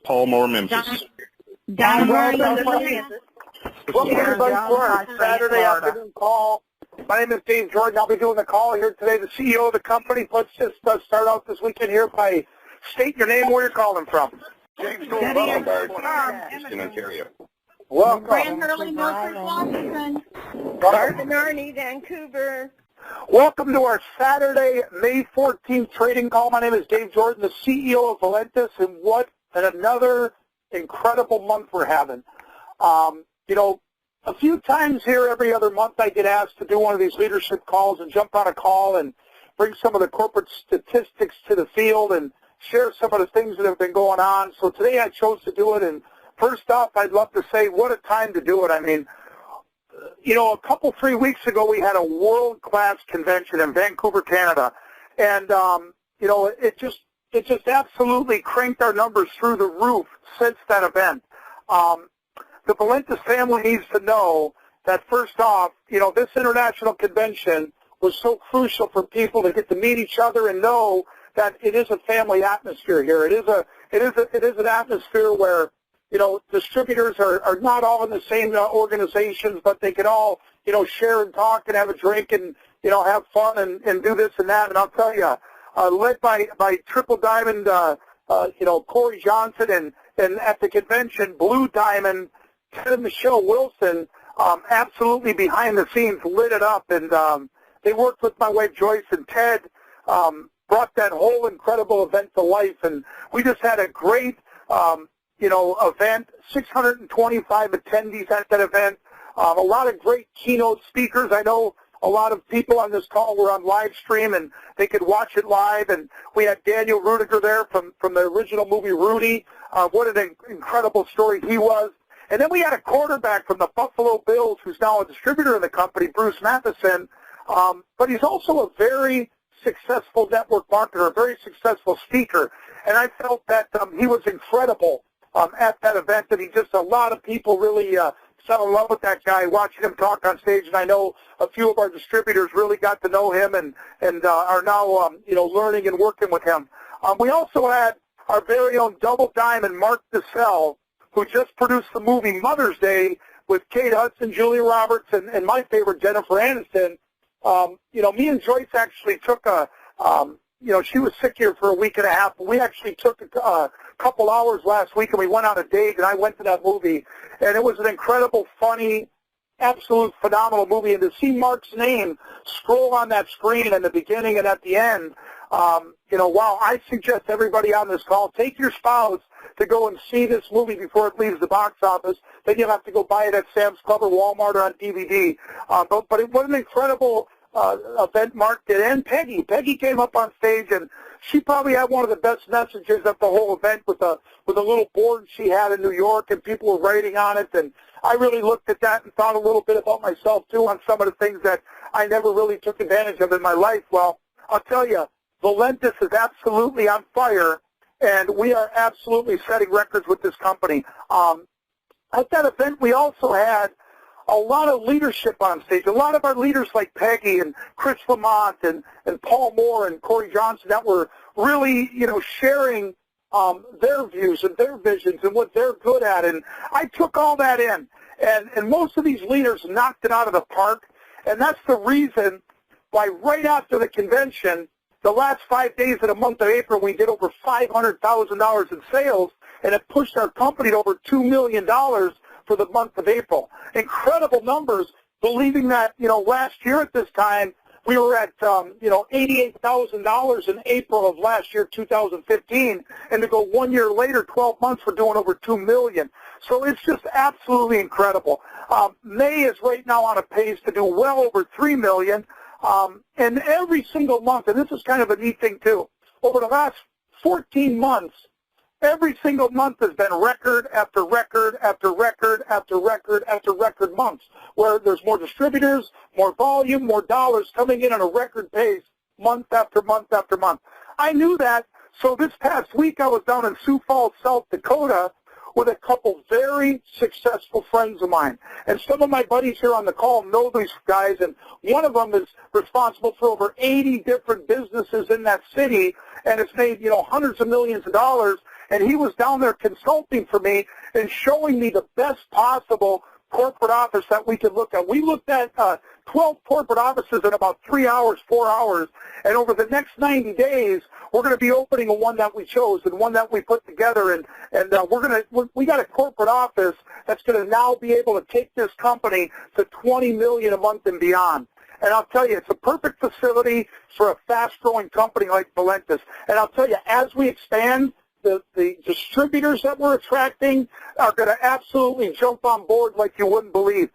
Paul Moore, Memphis. Don Welcome, everybody, to our Saturday afternoon call. My name is Dave Jordan. I'll be doing the call here today, the CEO of the company. Let's just start out this weekend here by stating your name, where you're calling from. James Eastern Ontario. Welcome. Grand Hurley, Northridge, Washington. Martin Arnie, Vancouver. Welcome to our Saturday, May 14th trading call. My name is Dave Jordan, the CEO of Valentus, and what another incredible month we're having. A few times here every other month I get asked to do one of these leadership calls and jump on a call and bring some of the corporate statistics to the field and share some of the things that have been going on. So today I chose to do it, and first off, I'd love to say what a time to do it. I mean, a 3 weeks ago we had a world-class convention in Vancouver, Canada, and it just absolutely cranked our numbers through the roof since that event. The Valentus family needs to know that, first off, this international convention was so crucial for people to get to meet each other and know that it is a family atmosphere here. It is an atmosphere where distributors are not all in the same organizations, but they can all share and talk and have a drink and have fun and do this and that. And I'll tell you, led by Triple Diamond, Corey Johnson, and at the convention, Blue Diamond, Ted and Michelle Wilson, absolutely behind the scenes lit it up, and they worked with my wife Joyce, and Ted brought that whole incredible event to life, and we just had a great event, 625 attendees at that event, a lot of great keynote speakers. I know a lot of people on this call were on live stream, and they could watch it live, and we had Daniel Rudiger there from the original movie Rudy. What an incredible story he was. And then we had a quarterback from the Buffalo Bills who's now a distributor in the company, Bruce Matheson, but he's also a very successful network marketer, a very successful speaker, and I felt that he was incredible at that event, and a lot of people really fell in love with that guy, watching him talk on stage, and I know a few of our distributors really got to know him and are now learning and working with him. We also had our very own Double Diamond, Mark DeSalle, who just produced the movie Mother's Day with Kate Hudson, Julia Roberts, and my favorite, Jennifer Aniston. Me and Joyce actually took she was sick here for a week and a half, but we actually took a couple hours last week, and we went on a date, and I went to that movie, and it was an incredible, funny, absolute phenomenal movie, and to see Mark's name scroll on that screen in the beginning and at the end, wow, I suggest everybody on this call, take your spouse to go and see this movie before it leaves the box office. Then you'll have to go buy it at Sam's Club or Walmart or on DVD. But what an incredible event Mark did. And Peggy. Peggy came up on stage, and she probably had one of the best messages of the whole event with a little board she had in New York, and people were writing on it. And I really looked at that and thought a little bit about myself, too, on some of the things that I never really took advantage of in my life. Well, I'll tell you, Valentus is absolutely on fire, and we are absolutely setting records with this company. At that event, we also had a lot of leadership on stage. A lot of our leaders like Peggy and Chris Lamont and Paul Moore and Corey Johnson that were really, sharing their views and their visions and what they're good at. And I took all that in. And most of these leaders knocked it out of the park. And that's the reason why right after the convention, the last 5 days of the month of April, we did over $500,000 in sales, and it pushed our company to over $2 million for the month of April. Incredible numbers, believing that, last year at this time, we were at, $88,000 in April of last year, 2015, and to go 1 year later, 12 months, we're doing over $2 million. So it's just absolutely incredible. May is right now on a pace to do well over $3 million. And every single month, and this is kind of a neat thing too, over the last 14 months, every single month has been record after record after record after record after record months, where there's more distributors, more volume, more dollars coming in on a record pace month after month after month. I knew that, so this past week I was down in Sioux Falls, South Dakota, with a couple very successful friends of mine. And some of my buddies here on the call know these guys, and one of them is responsible for over 80 different businesses in that city, and it's made, hundreds of millions of dollars. and he was down there consulting for me and showing me the best possible corporate office that we could look at. We looked at 12 corporate offices in about 3 hours, 4 hours, and over the next 90 days, we're going to be opening one that we chose and one that we put together, and we got a corporate office that's going to now be able to take this company to $20 million a month and beyond. And I'll tell you, it's a perfect facility for a fast-growing company like Valentus. And I'll tell you, as we expand, the distributors that we're attracting are going to absolutely jump on board like you wouldn't believe.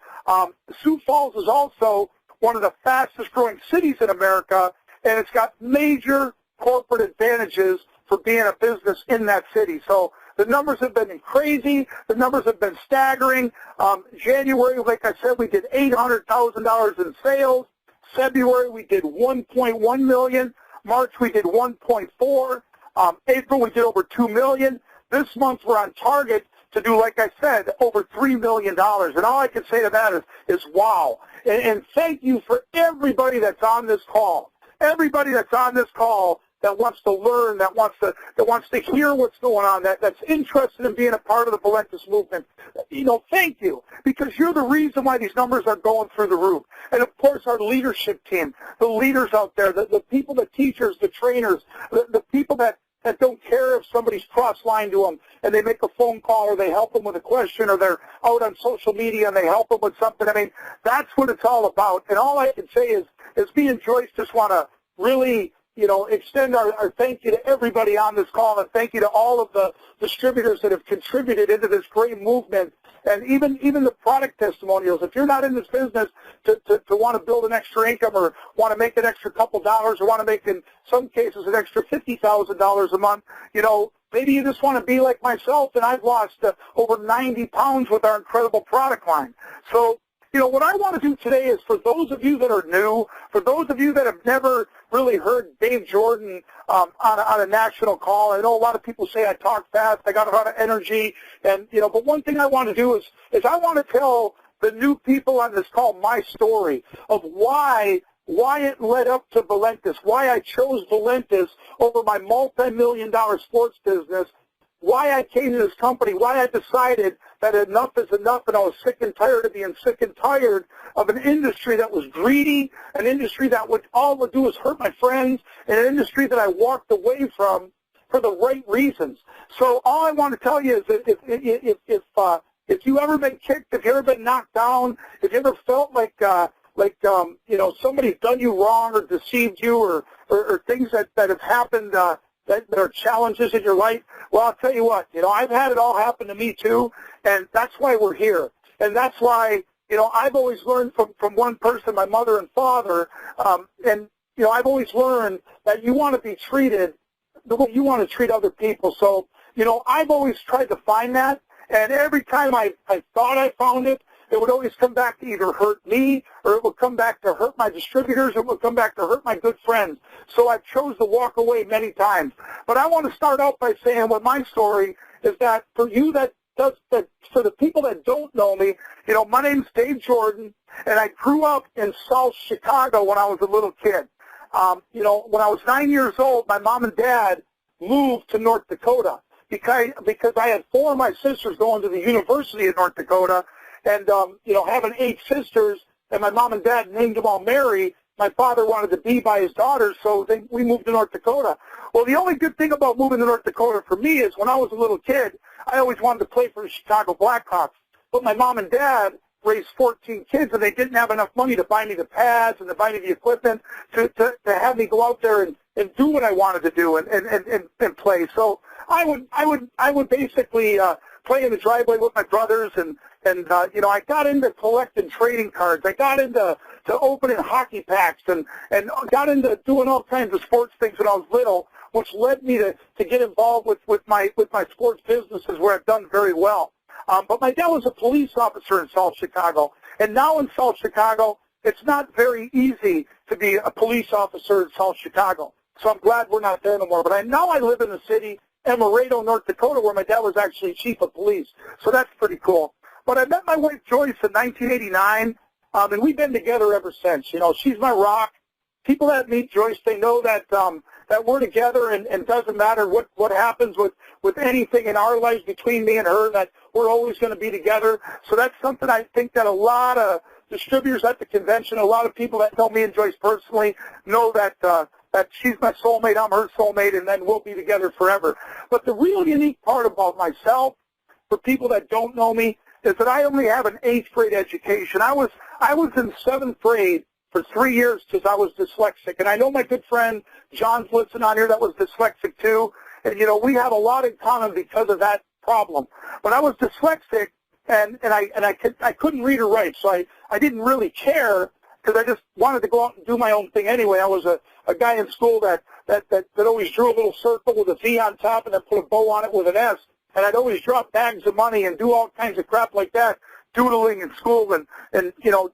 Sioux Falls is also one of the fastest-growing cities in America, and it's got major corporate advantages for being a business in that city. So the numbers have been crazy. The numbers have been staggering. January, like I said, we did $800,000 in sales. February, we did $1.1 million. March, we did $1.4. April, we did over $2 million. This month, we're on target to do, like I said, over $3 million. And all I can say to that is wow. And thank you for everybody that's on this call. Everybody that's on this call that wants to learn, that wants to hear what's going on, that's interested in being a part of the Valentus movement. You know, thank you, because you're the reason why these numbers are going through the roof. And of course, our leadership team, the leaders out there, the people, the teachers, the trainers, the people that don't care if somebody's cross-lined to them and they make a phone call or they help them with a question or they're out on social media and they help them with something. I mean, that's what it's all about. And all I can say is me and Joyce just want to really, you know, extend our thank you to everybody on this call, and thank you to all of the distributors that have contributed into this great movement, and even the product testimonials. If you're not in this business to want to build an extra income or want to make an extra couple dollars or want to make, in some cases, an extra $50,000 a month, you know, maybe you just want to be like myself, and I've lost over 90 pounds with our incredible product line. So, you know, what I want to do today is for those of you that are new, for those of you that have never really heard Dave Jordan on a national call. I know a lot of people say I talk fast, I got a lot of energy, and, you know, but one thing I want to do is I want to tell the new people on this call my story of why it led up to Valentus, why I chose Valentus over my multi-million-dollar sports business, why I came to this company, why I decided that enough is enough, and I was sick and tired of being sick and tired of an industry that was greedy, an industry that all it would do is hurt my friends, and an industry that I walked away from for the right reasons. So all I want to tell you is that if you ever been kicked, if you ever been knocked down, if you ever felt like you know, somebody's done you wrong or deceived you or things that have happened that are challenges in your life, well, I'll tell you what, you know, I've had it all happen to me too, and that's why we're here. And that's why, you know, I've always learned from one person, my mother and father, and, you know, I've always learned that you want to be treated the way you want to treat other people. So, you know, I've always tried to find that, and every time I thought I found it, it would always come back to either hurt me or it would come back to hurt my distributors or it would come back to hurt my good friends. So I've chose to walk away many times. But I want to start out by saying what my story is, that for you for the people that don't know me, you know, my name's Dave Jordan, and I grew up in South Chicago when I was a little kid. You know, when I was 9 years old, my mom and dad moved to North Dakota because I had 4 of my sisters going to the University of North Dakota. And, you know, having 8 sisters, and my mom and dad named them all Mary, my father wanted to be by his daughters, so we moved to North Dakota. Well, the only good thing about moving to North Dakota for me is when I was a little kid, I always wanted to play for the Chicago Blackhawks. But my mom and dad raised 14 kids, and they didn't have enough money to buy me the pads and to buy me the equipment to have me go out there and do what I wanted to do and play. So I would basically play in the driveway with my brothers, and you know, I got into collecting trading cards. I got into opening hockey packs and got into doing all kinds of sports things when I was little, which led me to get involved with my sports businesses, where I've done very well. But my dad was a police officer in South Chicago, and now in South Chicago, it's not very easy to be a police officer in South Chicago. So I'm glad we're not there no more. But now I live in the city, Amaretto, North Dakota, where my dad was actually chief of police. So that's pretty cool. But I met my wife Joyce in 1989, and we've been together ever since. You know, she's my rock. People that meet Joyce, they know that that we're together, and doesn't matter what happens with anything in our lives between me and her, that we're always going to be together. So that's something I think that a lot of distributors at the convention, a lot of people that know me and Joyce personally, know that she's my soulmate, I'm her soulmate, and then we'll be together forever. But the real unique part about myself, for people that don't know me, is that I only have an 8th grade education. I was in 7th grade for 3 years because I was dyslexic. And I know my good friend John's listening on here that was dyslexic too. And, we have a lot in common because of that problem. But I was dyslexic, and I couldn't read or write, so I didn't really care because I just wanted to go out and do my own thing anyway. I was a guy in school that always drew a little circle with a V on top and then put a bow on it with an S. And I'd always drop bags of money and do all kinds of crap like that, doodling in school, and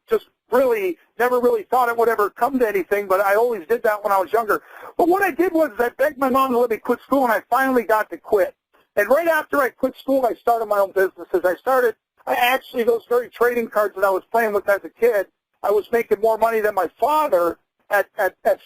just really never really thought it would ever come to anything, but I always did that when I was younger. But what I did was I begged my mom to let me quit school, and I finally got to quit. And right after I quit school, I started my own businesses. Those very trading cards that I was playing with as a kid, I was making more money than my father at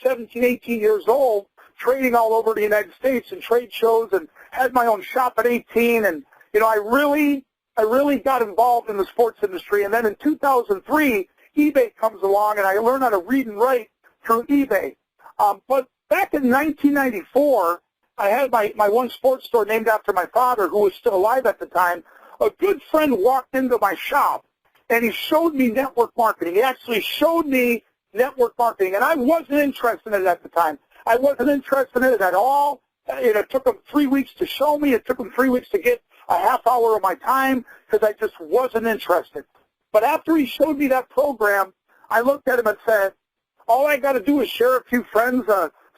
17, 18 years old, trading all over the United States and trade shows, and had my own shop at 18. And, I really got involved in the sports industry. And then in 2003, eBay comes along, and I learned how to read and write through eBay. But back in 1994, I had my one sports store named after my father, who was still alive at the time. A good friend walked into my shop, and he showed me network marketing. He actually showed me network marketing, and I wasn't interested in it at the time. I wasn't interested in it at all. It took him 3 weeks to show me. It took him 3 weeks to get a half hour of my time because I just wasn't interested. But after he showed me that program, I looked at him and said, all I got to do is share a few friends,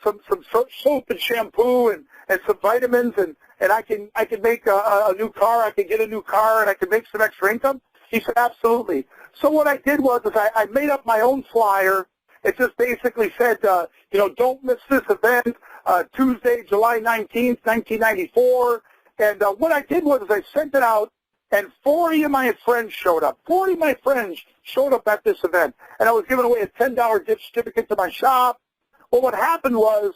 some soap and shampoo and some vitamins, and I can make a new car. I can get a new car, and I can make some extra income. He said, absolutely. So what I did was I made up my own flyer. It just basically said, don't miss this event, Tuesday, July 19th, 1994. And what I did was I sent it out, and 40 of my friends showed up. 40 of my friends showed up at this event. And I was giving away a $10 gift certificate to my shop. Well, what happened was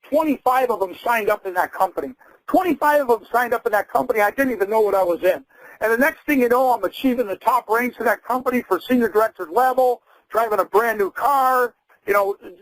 25 of them signed up in that company. 25 of them signed up in that company. I didn't even know what I was in. And the next thing you know, I'm achieving the top ranks in that company for senior director level, driving a brand new car.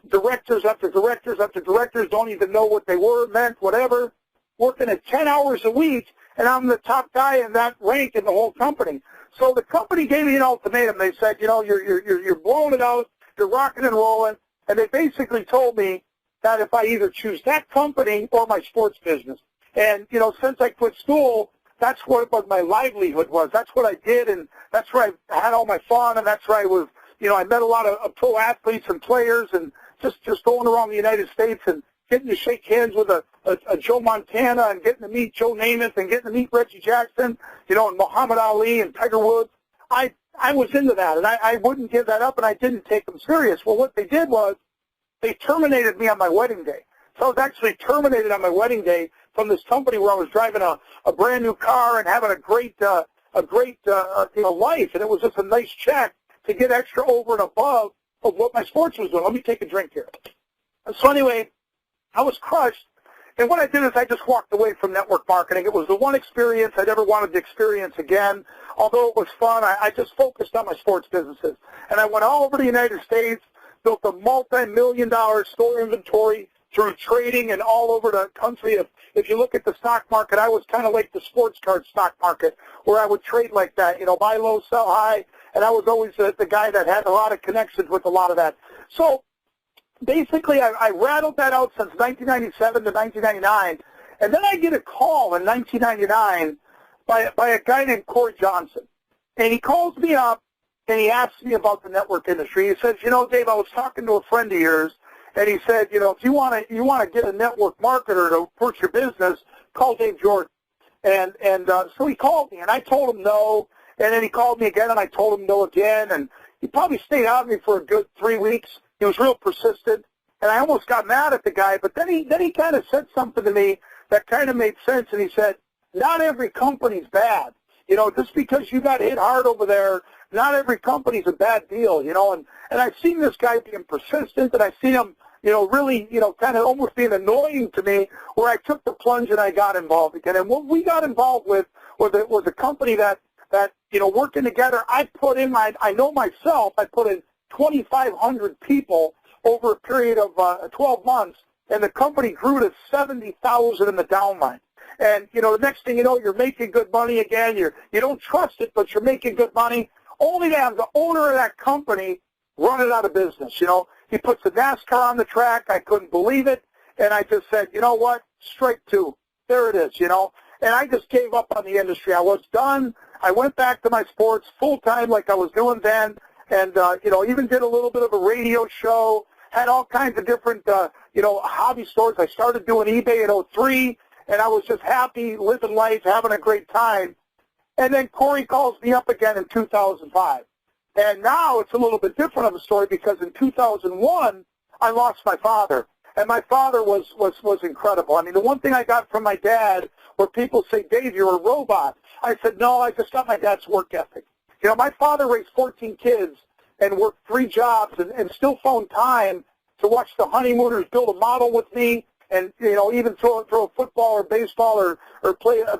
Directors after directors after directors don't even know what they were, meant, whatever. Working at 10 hours a week, and I'm the top guy in that rank in the whole company. So the company gave me an ultimatum. They said, you're blowing it out, you're rocking and rolling, and they basically told me that if I either choose that company or my sports business. And, since I quit school, that's what my livelihood was. That's what I did, and that's where I had all my fun, and that's where I was, I met a lot of pro athletes and players, and just going around the United States and getting to shake hands with a Joe Montana, and getting to meet Joe Namath, and getting to meet Reggie Jackson, and Muhammad Ali and Tiger Woods. I was into that, and I wouldn't give that up, and I didn't take them serious. Well, what they did was they terminated me on my wedding day. So I was actually terminated on my wedding day from this company where I was driving a brand new car and having a great life, and it was just a nice check to get extra over and above of what my sports was doing. Let me take a drink here. And so anyway, I was crushed, and what I did is I just walked away from network marketing. It was the one experience I never wanted to experience again. Although it was fun, I just focused on my sports businesses. And I went all over the United States, built a multi-million-dollar store inventory through trading and all over the country. If you look at the stock market, I was kind of like the sports card stock market, where I would trade like that, buy low, sell high, and I was always the guy that had a lot of connections with a lot of that. So basically, I rattled that out since 1997 to 1999, and then I get a call in 1999 by a guy named Corey Johnson, and he calls me up, and he asks me about the network industry. He says, Dave, I was talking to a friend of yours, and he said, if you want to get a network marketer to push your business, call Dave Jordan. And so he called me, and I told him no, and then he called me again, and I told him no again, and he probably stayed on me for a good 3 weeks. He was real persistent, and I almost got mad at the guy, but then he kind of said something to me that kind of made sense, and he said, not every company's bad. Just because you got hit hard over there, not every company's a bad deal, and I've seen this guy being persistent, and I've seen him really, kind of almost being annoying to me, where I took the plunge and I got involved again. And what we got involved with was a company that working together, I know myself, I put in 2,500 people over a period of 12 months, and the company grew to 70,000 in the downline. And, the next thing you know, you're making good money again. You don't trust it, but you're making good money, only to have the owner of that company run it out of business. He puts the NASCAR on the track. I couldn't believe it. And I just said, you know what, strike two. There it is, And I just gave up on the industry. I was done. I went back to my sports full-time like I was doing then, and, even did a little bit of a radio show, had all kinds of different, hobby stores. I started doing eBay in 03, and I was just happy, living life, having a great time. And then Corey calls me up again in 2005. And now it's a little bit different of a story, because in 2001, I lost my father. And my father was incredible. I mean, the one thing I got from my dad, where people say, Dave, you're a robot. I said, no, I just got my dad's work ethic. My father raised 14 kids and worked 3 jobs and still found time to watch the honeymooners build a model with me, and even throw a football or baseball or play a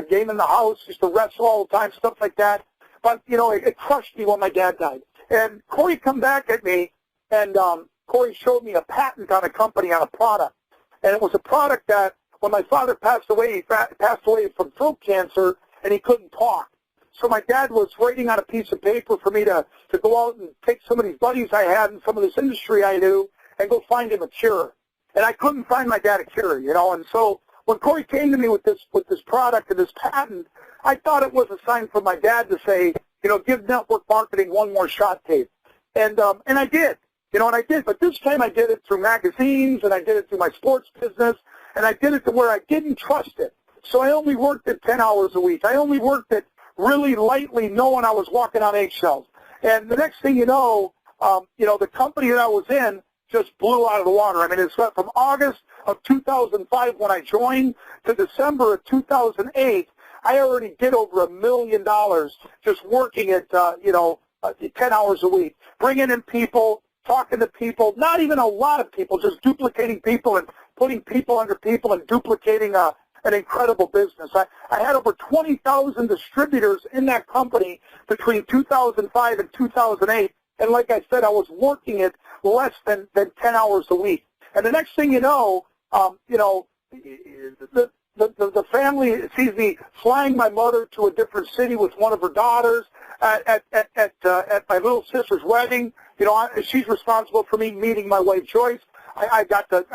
game in the house. Used to wrestle all the time, stuff like that. But it crushed me when my dad died. And Corey come back at me, and Corey showed me a patent on a company, on a product, and it was a product that when my father passed away, he passed away from throat cancer, and he couldn't talk. So my dad was writing on a piece of paper for me to go out and take some of these buddies I had in some of this industry I knew and go find him a cure. And I couldn't find my dad a cure, And so when Corey came to me with this product and this patent, I thought it was a sign from my dad to say, give network marketing one more shot, Dave. And I did, and I did. But this time I did it through magazines, and I did it through my sports business, and I did it to where I didn't trust it. So I only worked at 10 hours a week. I only worked at really lightly, knowing I was walking on eggshells. And the next thing you know, the company that I was in just blew out of the water. I mean, it's from August of 2005 when I joined to December of 2008, I already did over $1 million just working at, 10 hours a week, bringing in people, talking to people, not even a lot of people, just duplicating people and putting people under people and duplicating an incredible business. I had over 20,000 distributors in that company between 2005 and 2008. And like I said, I was working it less than 10 hours a week. And the next thing you know, the family sees me flying my mother to a different city with one of her daughters at my little sister's wedding. She's responsible for me meeting my wife Joyce. I got to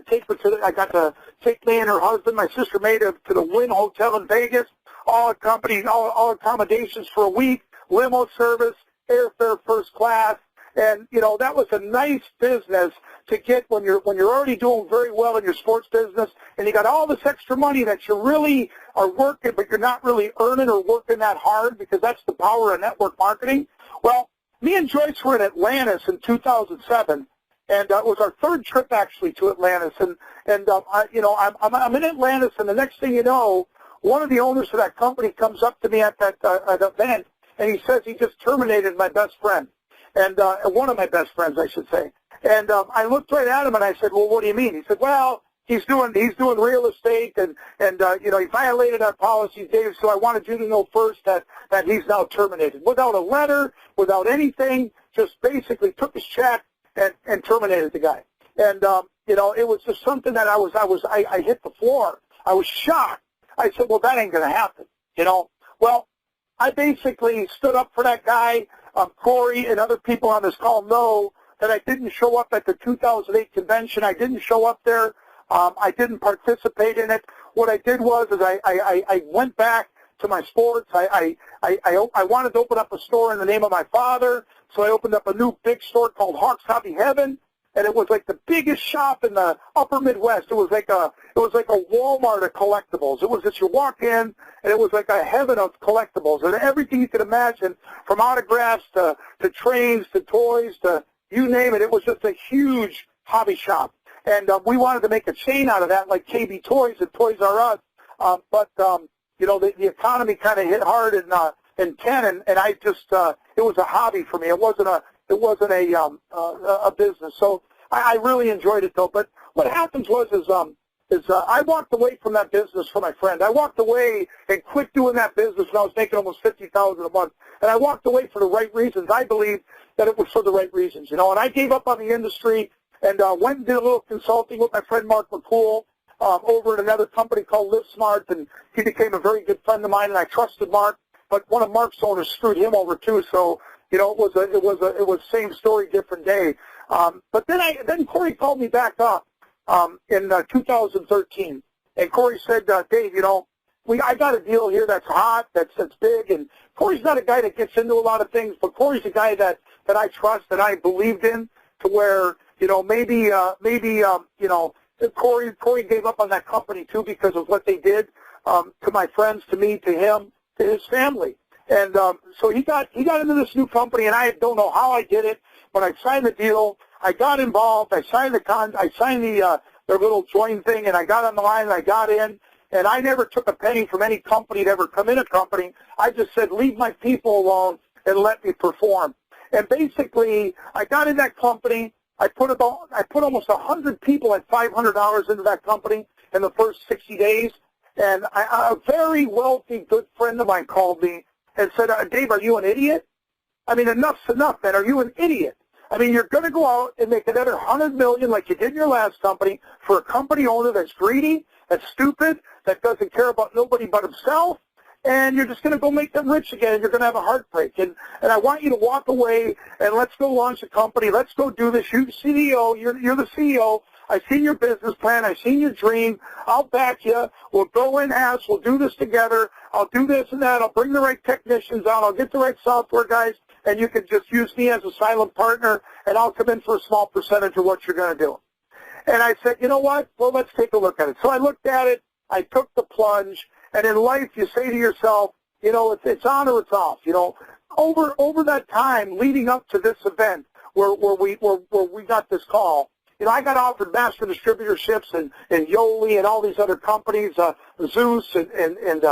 take her to take me and her husband, my sister Maida, to the Wynn Hotel in Vegas. All accommodations for a week, limo service, airfare first class. And that was a nice business to get when you're already doing very well in your sports business, and you got all this extra money that you really are working, but you're not really earning or working that hard, because that's the power of network marketing. Well, me and Joyce were in Atlantis in 2007, and it was our third trip actually to Atlantis. And I'm in Atlantis, and the next thing you know, one of the owners of that company comes up to me at that event, and he says he just terminated my best friend. And one of my best friends, I should say. And I looked right at him and I said, well, what do you mean? He said, well, he's doing real estate, and he violated our policies, Dave, so I wanted you to know first that he's now terminated. Without a letter, without anything, just basically took his check and terminated the guy. And it was just something that I hit the floor. I was shocked. I said, well, that ain't going to happen, Well, I basically stood up for that guy. Corey and other people on this call know that I didn't show up at the 2008 convention. I didn't show up there. I didn't participate in it. What I did was I went back to my sports. I wanted to open up a store in the name of my father, so I opened up a new big store called Hawks Hobby Heaven, and it was like the biggest shop in the upper Midwest. It was like a Walmart of collectibles. It was just you walk in, and it was like a heaven of collectibles, and everything you could imagine, from autographs to trains to toys to you name it. It was just a huge hobby shop, and we wanted to make a chain out of that, like KB Toys and Toys R Us. But the economy kind of hit hard in 10, and I just it was a hobby for me. It wasn't a business. So I really enjoyed it though. But what happens is I walked away from that business for my friend. I walked away and quit doing that business when I was making almost $50,000 a month. And I walked away for the right reasons. I believe that it was for the right reasons, And I gave up on the industry and went and did a little consulting with my friend Mark McCool over at another company called LiveSmart, and he became a very good friend of mine, and I trusted Mark. But one of Mark's owners screwed him over too, so it was same story, different day. But then Corey called me back up in 2013, and Corey said, Dave, I got a deal here that's hot, that's big, and Corey's not a guy that gets into a lot of things, but Corey's a guy that I trust, that I believed in, to where Corey gave up on that company too because of what they did to my friends, to me, to him, to his family. And so he got into this new company, and I don't know how I did it, but I signed the deal. I got involved. I signed their little join thing, and I got on the line, and I got in. And I never took a penny from any company to ever come in a company. I just said, leave my people alone and let me perform. And basically, I got in that company. I put almost 100 people at $500 into that company in the first 60 days. And a very wealthy, good friend of mine called me and said, Dave, are you an idiot? I mean, enough's enough, man. Are you an idiot? I mean, you're going to go out and make another $100 million like you did in your last company for a company owner that's greedy, that's stupid, that doesn't care about nobody but himself, and you're just going to go make them rich again, and you're going to have a heartbreak. And I want you to walk away, and let's go launch a company. Let's go do this. You're the CEO. You're the CEO. I've seen your business plan. I've seen your dream. I'll back you. We'll go in-house. We'll do this together. I'll do this and that. I'll bring the right technicians out. I'll get the right software guys, and you can just use me as a silent partner, and I'll come in for a small percentage of what you're going to do. And I said, you know what? Well, let's take a look at it. So I looked at it. I took the plunge. And in life, you say to yourself, it's on or it's off. Over that time leading up to this event where we got this call, I got offered master distributorships and Yoli and all these other companies, Zeus and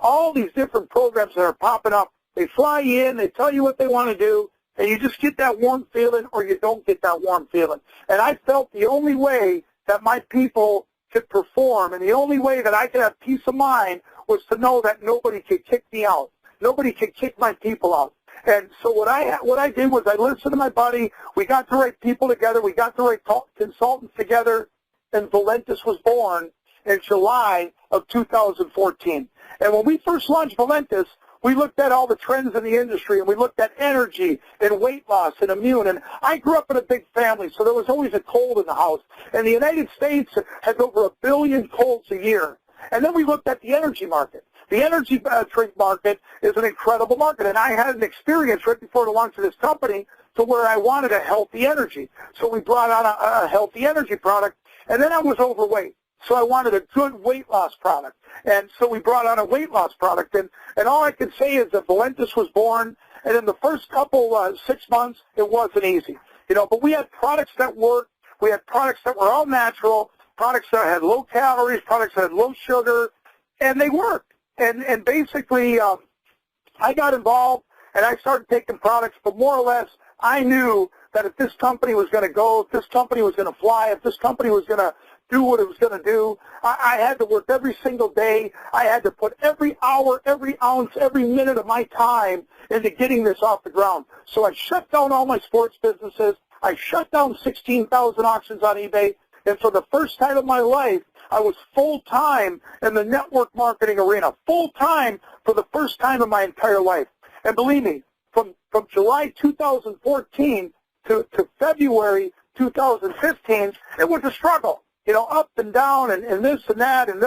all these different programs that are popping up. They fly you in, they tell you what they want to do, and you just get that warm feeling or you don't get that warm feeling. And I felt the only way that my people could perform, and the only way that I could have peace of mind was to know that nobody could kick me out. Nobody could kick my people out. And so what I did was I listened to my buddy. We got the right people together. We got the right consultants together, and Valentus was born in July of 2014. And when we first launched Valentus, we looked at all the trends in the industry, and we looked at energy and weight loss and immune. And I grew up in a big family, so there was always a cold in the house. And the United States has over 1 billion colds a year. And then we looked at the energy market. The energy drink market is an incredible market. And I had an experience right before the launch of this company to where I wanted a healthy energy. So we brought out a healthy energy product. And then I was overweight. So I wanted a good weight loss product. And so we brought out a weight loss product. And all I can say is that Valentus was born, and in the first couple 6 months, it wasn't easy. But we had products that worked. We had products that were all natural, products that had low calories, products that had low sugar, and they worked. And basically, I got involved, and I started taking products, but more or less, I knew that if this company was going to go, if this company was going to fly, if this company was going to do what it was going to do, I had to work every single day. I had to put every hour, every ounce, every minute of my time into getting this off the ground. So I shut down all my sports businesses. I shut down 16,000 auctions on eBay. And for the first time in my life, I was full-time in the network marketing arena, full-time for the first time in my entire life. And believe me, from July 2014 to February 2015, it was a struggle. Up and down and this and that and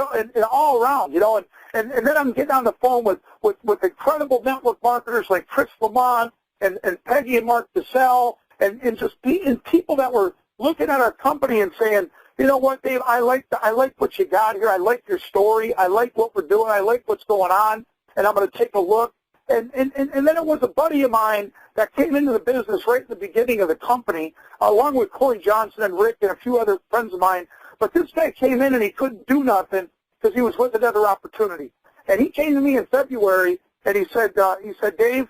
all around, and then I'm getting on the phone with incredible network marketers like Chris Lamont and Peggy and Mark DeSalle and just people that were looking at our company and saying, you know what, Dave, I like what you got here. I like your story. I like what we're doing. I like what's going on, and I'm going to take a look. And then it was a buddy of mine that came into the business right at the beginning of the company, along with Corey Johnson and Rick and a few other friends of mine. But this guy came in and he couldn't do nothing because he was with another opportunity. And he came to me in February and he said, Dave,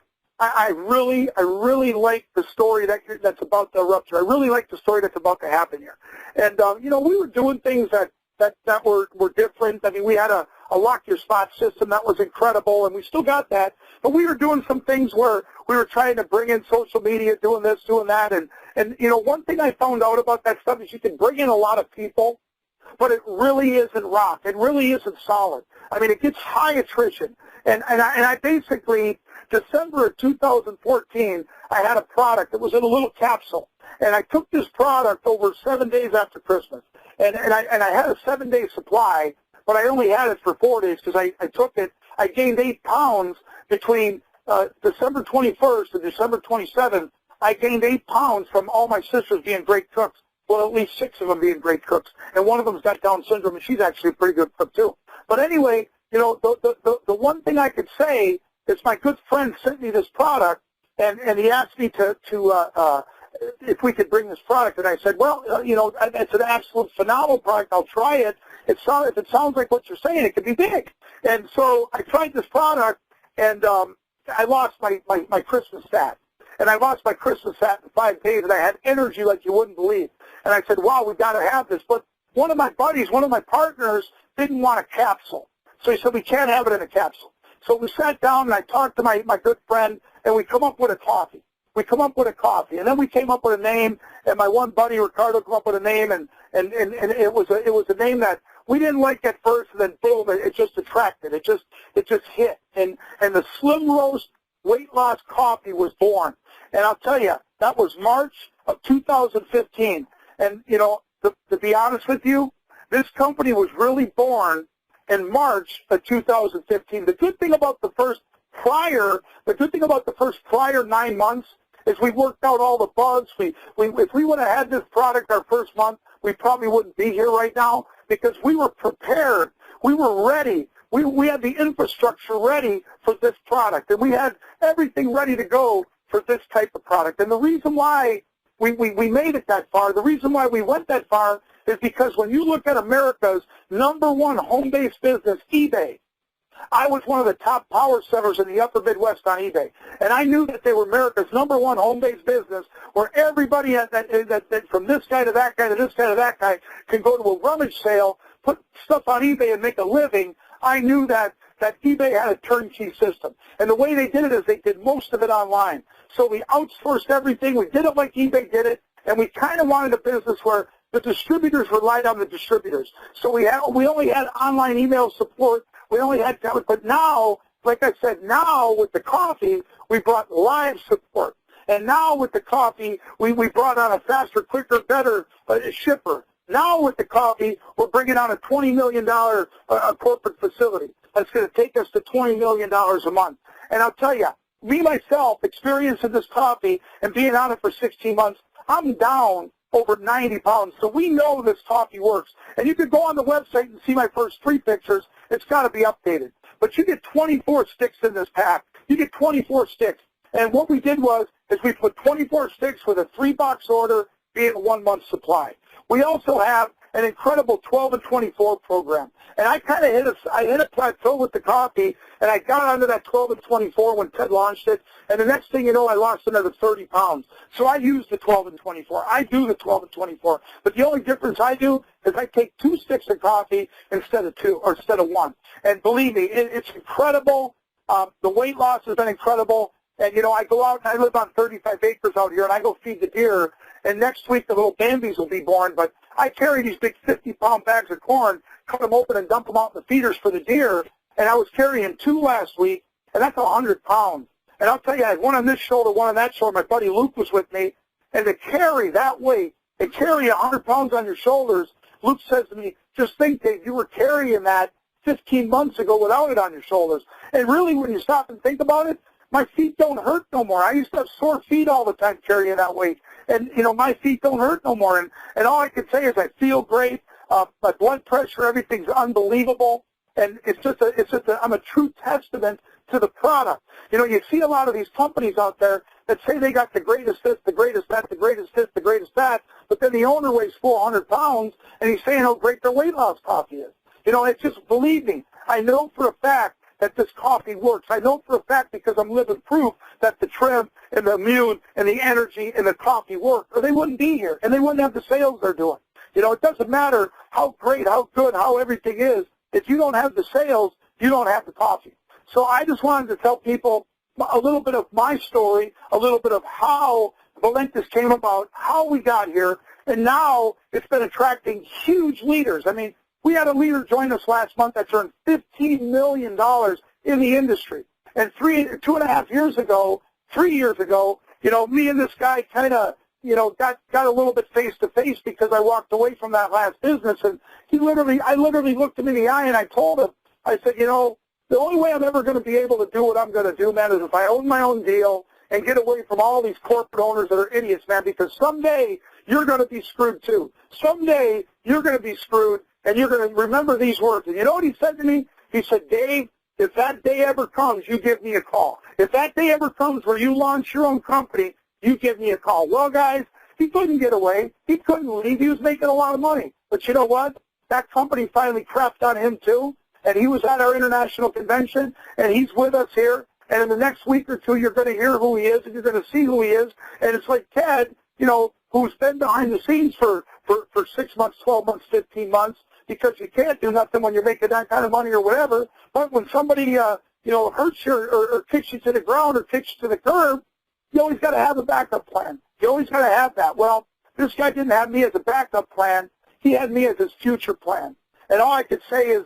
I really like the story that's about to erupt here. I really like the story that's about to happen here. And, you know, we were doing things that were different. I mean, we had a lock your spot system that was incredible, and we still got that. But we were doing some things where we were trying to bring in social media, doing this, doing that. And you know, one thing I found out about that stuff is you can bring in a lot of people, but it really isn't rock. It really isn't solid. I mean, it gets high attrition. And I basically, December of 2014, I had a product that was in a little capsule. And I took this product over 7 days after Christmas. And I had a 7-day supply, but I only had it for 4 days because I took it. I gained 8 pounds between December 21st and December 27th. I gained 8 pounds from all my sisters being great cooks. Well, at least 6 of them being great cooks. And one of them's got Down syndrome, and she's actually a pretty good cook, too. But anyway, you know, the one thing I could say is my good friend sent me this product, and he asked me to if we could bring this product. And I said, well, you know, it's an absolute phenomenal product. I'll try it. If it sounds like what you're saying, it could be big. And so I tried this product, and I lost my Christmas fat. And I lost my Christmas fat in 5 days, and I had energy like you wouldn't believe. And I said, wow, we've got to have this. But one of my buddies, one of my partners, didn't want a capsule. So he said, we can't have it in a capsule. So we sat down, and I talked to my good friend, and we come up with a coffee. And then we came up with a name, and my one buddy, Ricardo, came up with a name, and it was a name that we didn't like at first, and then boom, it just attracted. It just hit. And the Slim Roast Weight Loss Coffee was born. And I'll tell you, that was March of 2015. And, you know, to be honest with you, this company was really born in March of 2015. The good thing about the first prior 9 months is we worked out all the bugs. If we would have had this product our first month, we probably wouldn't be here right now because we were prepared. We were ready. We had the infrastructure ready for this product, and we had everything ready to go for this type of product. And the reason why we made it that far, the reason why we went that far is because when you look at America's #1 home-based business, eBay, I was one of the top power sellers in the upper Midwest on eBay. And I knew that they were America's #1 home-based business where everybody that from this guy to that guy to this guy to that guy can go to a rummage sale, put stuff on eBay and make a living. I knew that eBay had a turnkey system. And the way they did it is they did most of it online. So we outsourced everything. We did it like eBay did it. And we kind of wanted a business where the distributors relied on the distributors. So we only had online email support. We only had that. But now, like I said, now with the coffee, we brought live support. And now with the coffee, we brought on a faster, quicker, better shipper. Now with the coffee, we're bringing on a $20 million corporate facility. That's going to take us to $20 million a month. And I'll tell you, me, myself, experiencing this coffee and being on it for 16 months, I'm down over 90 pounds. So we know this coffee works. And you can go on the website and see my first 3 pictures. It's got to be updated. But you get 24 sticks in this pack. You get 24 sticks. And what we did was we put 24 sticks with a 3-box order being a 1-month supply. We also have an incredible 12 and 24 program. And I kind of hit a plateau with the coffee, and I got onto that 12 and 24 when Ted launched it. And the next thing you know, I lost another 30 pounds. So I use the 12 and 24. I do the 12 and 24. But the only difference I do is I take 2 sticks of coffee instead of 2 or instead of 1. And believe me, it's incredible. The weight loss has been incredible. And, you know, I go out and I live on 35 acres out here, and I go feed the deer. And next week the little Bambis will be born. But I carry these big 50-pound bags of corn, cut them open and dump them out in the feeders for the deer. And I was carrying 2 last week, and that's 100 pounds. And I'll tell you, I had one on this shoulder, one on that shoulder. My buddy Luke was with me. And to carry that weight and carry 100 pounds on your shoulders, Luke says to me, just think, Dave, you were carrying that 15 months ago without it on your shoulders. And really, when you stop and think about it, my feet don't hurt no more. I used to have sore feet all the time carrying that weight. And, you know, my feet don't hurt no more. And all I can say is I feel great. My blood pressure, everything's unbelievable. And I'm a true testament to the product. You know, you see a lot of these companies out there that say they got the greatest this, the greatest that, the greatest this, the greatest that, but then the owner weighs 400 pounds, and he's saying how great their weight loss coffee is. You know, it's just, believe me, I know for a fact that this coffee works. I know for a fact because I'm living proof that the trim and the immune and the energy and the coffee work, or they wouldn't be here, and they wouldn't have the sales they're doing. You know, it doesn't matter how great, how good, how everything is. If you don't have the sales, you don't have the coffee. So I just wanted to tell people a little bit of my story, a little bit of how Valentus came about, how we got here, and now it's been attracting huge leaders. I mean, we had a leader join us last month that earned $15 million in the industry. And 2.5 years ago, 3 years ago, you know, me and this guy kind of, you know, got a little bit face-to-face because I walked away from that last business. And I literally looked him in the eye and I told him, I said, you know, the only way I'm ever going to be able to do what I'm going to do, man, is if I own my own deal and get away from all these corporate owners that are idiots, man, because someday you're going to be screwed too. Someday you're going to be screwed, and you're going to remember these words. And you know what he said to me? He said, Dave, if that day ever comes, you give me a call. If that day ever comes where you launch your own company, you give me a call. Well, guys, he couldn't get away. He couldn't leave. He was making a lot of money. But you know what? That company finally crapped on him too. And he was at our international convention, and he's with us here. And in the next week or two, you're going to hear who he is, and you're going to see who he is. And it's like Ted, you know, who's been behind the scenes for 6 months, 12 months, 15 months, because you can't do nothing when you're making that kind of money or whatever. But when somebody, you know, hurts you or kicks you to the ground or kicks you to the curb, you always got to have a backup plan. You always got to have that. Well, this guy didn't have me as a backup plan. He had me as his future plan. And all I could say is,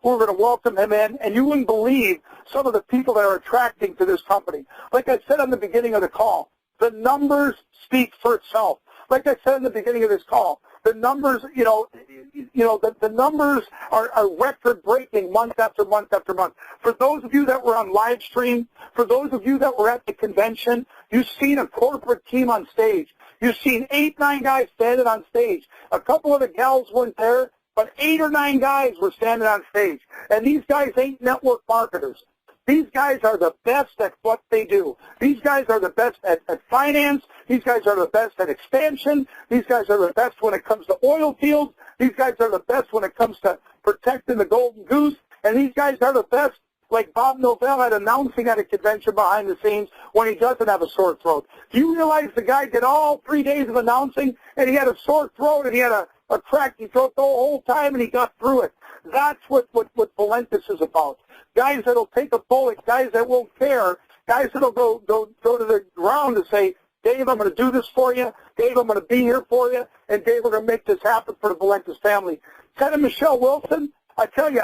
we're going to welcome him in, and you wouldn't believe some of the people that are attracting to this company. Like I said on the beginning of the call, the numbers speak for itself. Like I said in the beginning of this call, the numbers, the numbers are record-breaking month after month after month. For those of you that were on live stream, for those of you that were at the convention, you've seen a corporate team on stage. You've seen 8, 9 guys standing on stage. A couple of the gals weren't there, but 8 or 9 guys were standing on stage. And these guys ain't network marketers. These guys are the best at what they do. These guys are the best at finance. These guys are the best at expansion. These guys are the best when it comes to oil fields. These guys are the best when it comes to protecting the golden goose. And these guys are the best, like Bob Novell at announcing at a convention behind the scenes when he doesn't have a sore throat. Do you realize the guy did all 3 days of announcing and he had a sore throat and he had a cracky throat the whole time and he got through it? That's what Valentus is about. Guys that'll take a bullet, guys that won't care, guys that'll go to the ground and say, Dave, I'm going to do this for you. Dave, I'm going to be here for you. And Dave, we're going to make this happen for the Valentus family. Ted and Michelle Wilson, I tell you,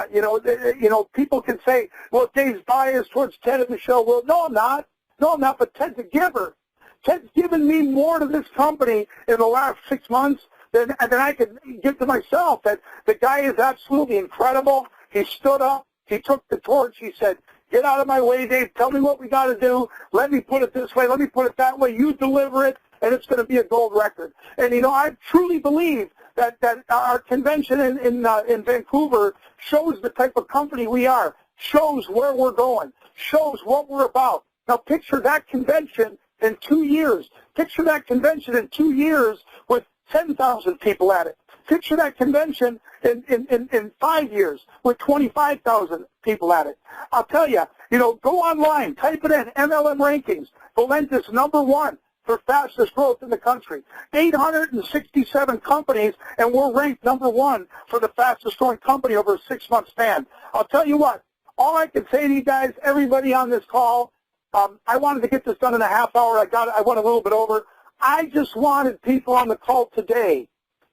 people can say, well, Dave's biased towards Ted and Michelle Wilson. No, I'm not. No, I'm not, but Ted's a giver. Ted's given me more to this company in the last 6 months than I could give to myself. That the guy is absolutely incredible. He stood up. He took the torch. He said, get out of my way, Dave. Tell me what we got to do. Let me put it this way. Let me put it that way. You deliver it, and it's going to be a gold record. And, I truly believe that our convention in Vancouver shows the type of company we are, shows where we're going, shows what we're about. Now, picture that convention in 2 years. Picture that convention in 2 years with 10,000 people at it. Picture that convention in 5 years with 25,000 people at it. I'll tell you, go online, type it in, MLM rankings, Valentus #1 for fastest growth in the country. 867 companies, and we're ranked #1 for the fastest growing company over a 6-month span. I'll tell you what, all I can say to you guys, everybody on this call, I wanted to get this done in a half hour. I went a little bit over. I just wanted people on the call today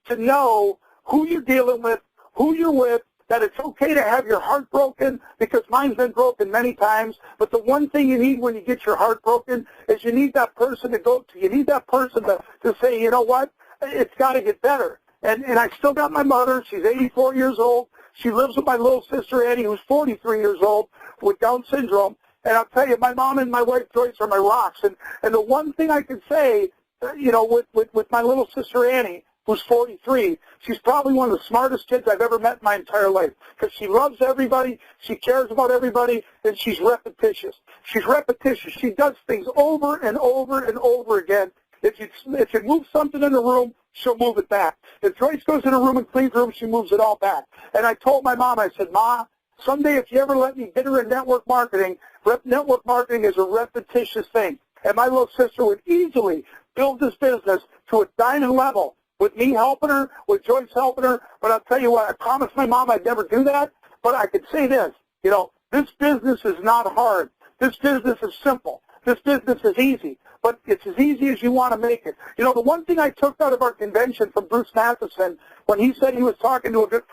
to know who you're dealing with, who you're with, that it's okay to have your heart broken, because mine's been broken many times. But the one thing you need when you get your heart broken is you need that person to go to. You need that person to say, you know what, it's got to get better. And I still got my mother. She's 84 years old. She lives with my little sister, Annie, who's 43 years old with Down syndrome. And I'll tell you, my mom and my wife, Joyce, are my rocks. And the one thing I can say, with my little sister, Annie, who's 43, she's probably one of the smartest kids I've ever met in my entire life, because she loves everybody, she cares about everybody, and she's repetitious. She's repetitious. She does things over and over and over again. If you move something in the room, she'll move it back. If Joyce goes in a room and cleans the room, she moves it all back. And I told my mom, I said, Ma, Someday, if you ever let me get her in network marketing is a repetitious thing. And my little sister would easily build this business to a diamond level with me helping her, with Joyce helping her. But I'll tell you what, I promised my mom I'd never do that. But I could say this, this business is not hard. This business is simple. This business is easy. But it's as easy as you want to make it. The one thing I took out of our convention from Bruce Matheson, when he said he was talking to a good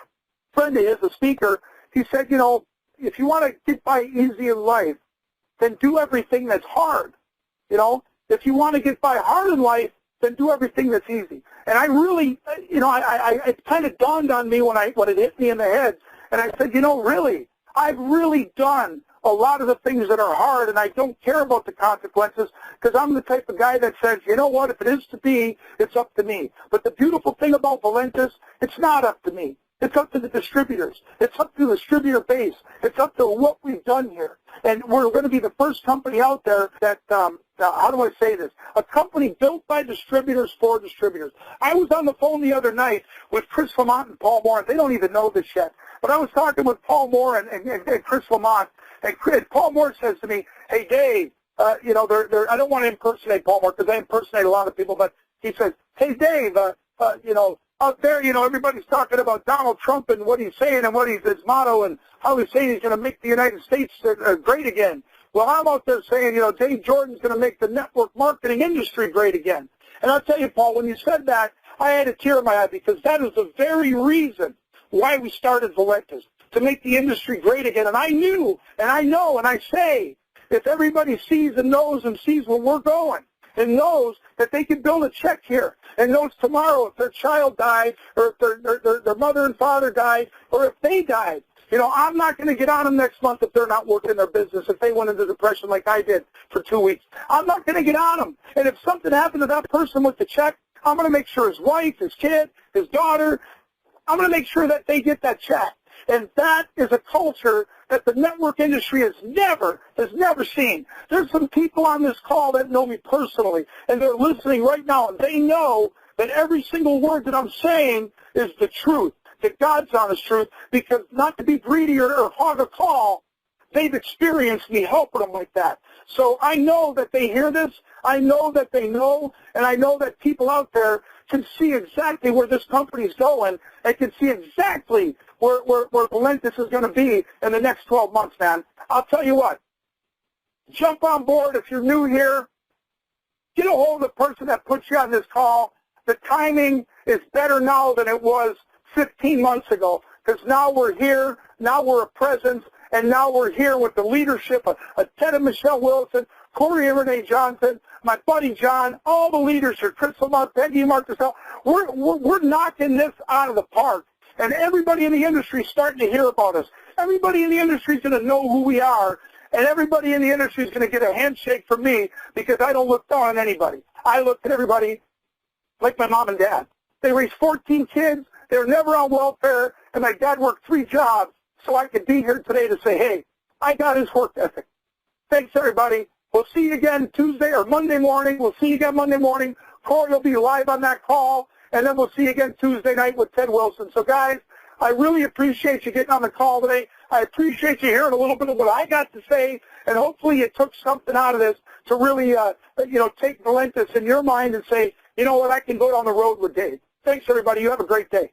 friend of his, a speaker, he said, if you want to get by easy in life, then do everything that's hard. If you want to get by hard in life, then do everything that's easy. And I really, it kind of dawned on me when it hit me in the head. And I said, really, I've really done a lot of the things that are hard, and I don't care about the consequences because I'm the type of guy that says, you know what, if it is to be, it's up to me. But the beautiful thing about Valentus, it's not up to me. It's up to the distributors. It's up to the distributor base. It's up to what we've done here. And we're going to be the first company out there that, how do I say this? A company built by distributors for distributors. I was on the phone the other night with Chris Lamont and Paul Moore. They don't even know this yet. But I was talking with Paul Moore and Chris Lamont. And Paul Moore says to me, hey, Dave, I don't want to impersonate Paul Moore because I impersonate a lot of people. But he says, hey, Dave, out there, everybody's talking about Donald Trump and what he's saying and what his motto and how he's saying he's going to make the United States great again. Well, I'm out there saying, Dave Jordan's going to make the network marketing industry great again. And I'll tell you, Paul, when you said that, I had a tear in my eye because that is the very reason why we started Valentus, to make the industry great again. And I knew, and I know, and I say, if everybody sees and knows and sees where we're going, and knows that they can build a check here, and knows tomorrow if their child died, or if their mother and father died, or if they died. I'm not going to get on them next month if they're not working their business, if they went into depression like I did for 2 weeks. I'm not going to get on them. And if something happened to that person with the check, I'm going to make sure his wife, his kid, his daughter, I'm going to make sure that they get that check. And that is a culture that the network industry has never seen. There's some people on this call that know me personally, and they're listening right now, and they know that every single word that I'm saying is the truth, the God's honest truth, because not to be greedy or hog a call, they've experienced me helping them like that. So I know that they hear this, I know that they know, and I know that people out there can see exactly where this company's going and can see exactly where Valentus is going to be in the next 12 months, man. I'll tell you what, jump on board if you're new here. Get a hold of the person that puts you on this call. The timing is better now than it was 15 months ago because now we're here, now we're a presence, and now we're here with the leadership of Ted and Michelle Wilson, Corey and Renee Johnson, my buddy John, all the leaders here, Chris Lamont, Peggy and Mark Cassell. We're knocking this out of the park. And everybody in the industry is starting to hear about us. Everybody in the industry is going to know who we are, and everybody in the industry is going to get a handshake from me because I don't look down on anybody. I look at everybody like my mom and dad. They raised 14 kids. They were never on welfare, and my dad worked 3 jobs so I could be here today to say, hey, I got his work ethic. Thanks, everybody. We'll see you again Tuesday or Monday morning. We'll see you again Monday morning. Corey will be live on that call. And then we'll see you again Tuesday night with Ted Wilson. So, guys, I really appreciate you getting on the call today. I appreciate you hearing a little bit of what I got to say, and hopefully you took something out of this to really, take Valentus in your mind and say, you know what, I can go down the road with Dave. Thanks, everybody. You have a great day.